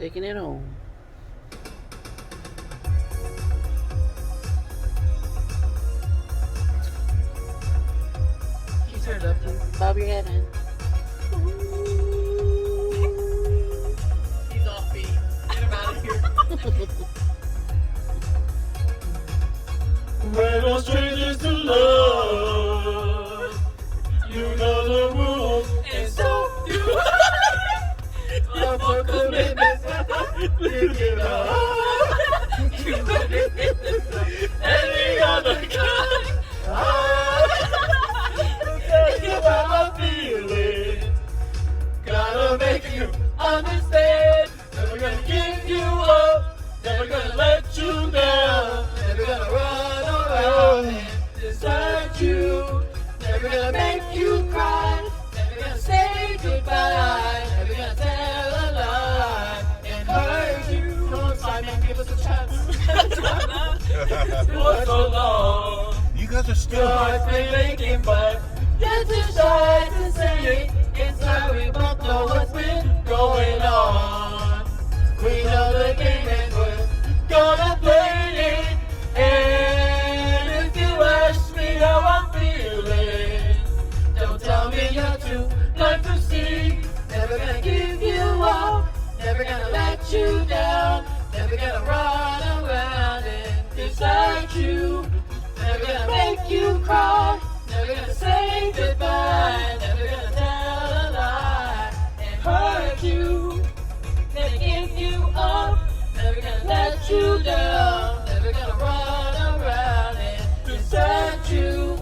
Taking it home. You turn it up and bob your head in. He's off beat. Get him out of here. We're no strangers to love. You know the rules, and so you. Love for commitment, pick it up. Any other kind. Tell you how I'm feeling. Gotta make you understand. Never gonna give you up. Never gonna let you down. Never gonna run around and desert you. Never gonna make you cry. Never gonna say goodbye. Never gonna tell a lie and hurt you. Come on, Simon, give us a chance. For so long, You guys are your still. heart's been aching, but you're too shy to say it. Inside, we both know what's been going on. We know the game and we're gonna play it. And if you ask me how I'm feeling, don't tell me you're too blind to see. Never gonna give you up, never gonna let you down, never gonna run around and desert you, never gonna make you cry, never gonna say goodbye, never gonna tell a lie and hurt you, never give you up, never gonna let you down, never gonna run around and desert you,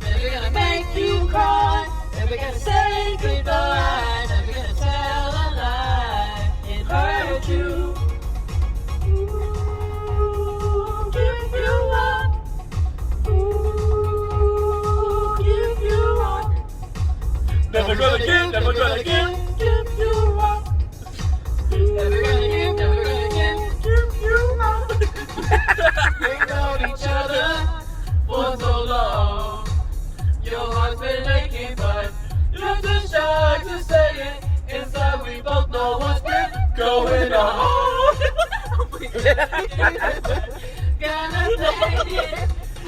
never gonna make you cry, never gonna say goodbye, never gonna tell a lie and hurt you. Ooh, give you up. Ooh, give you up. Never gonna give you up. Never gonna give you up. We've known each other for so long. Your heart's been aching, but you're too shy to say it. Inside, we both know what's been going on. Gonna say it. I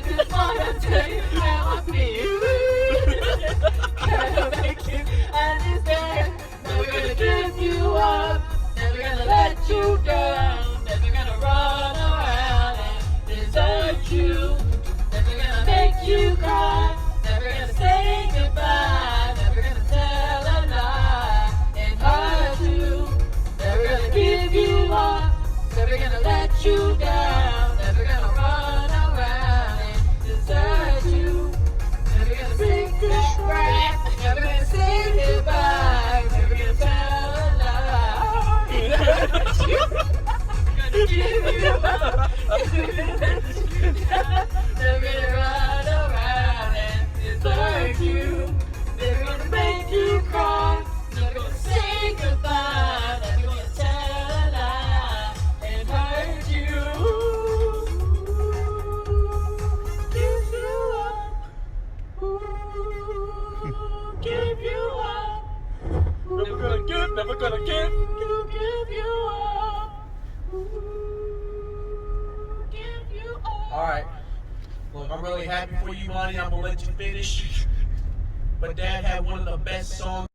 just wanna tell you how I feel. Gotta make you understand. Never gonna give you up. Never gonna let you down. Never gonna run around and desert you. Never gonna make you cry. Never gonna say goodbye. Never gonna tell a lie and hurt you. Never gonna give you up. Never gonna let you down. Never gonna run around and desert you. Never gonna sing this rap. Never gonna say goodbye. Never gonna tell a lie. Gonna give you up. Never gonna run around and desert you. Never gonna make you cry. Never gonna say goodbye. Never gonna tell a lie and hurt you. Give you up. Ooh, give you up. Never gonna give, never gonna give you up. Ooh, give you up. Alright. Look, I'm really happy for you, Monty. I'm gonna let you finish. But Dad had one of the best songs.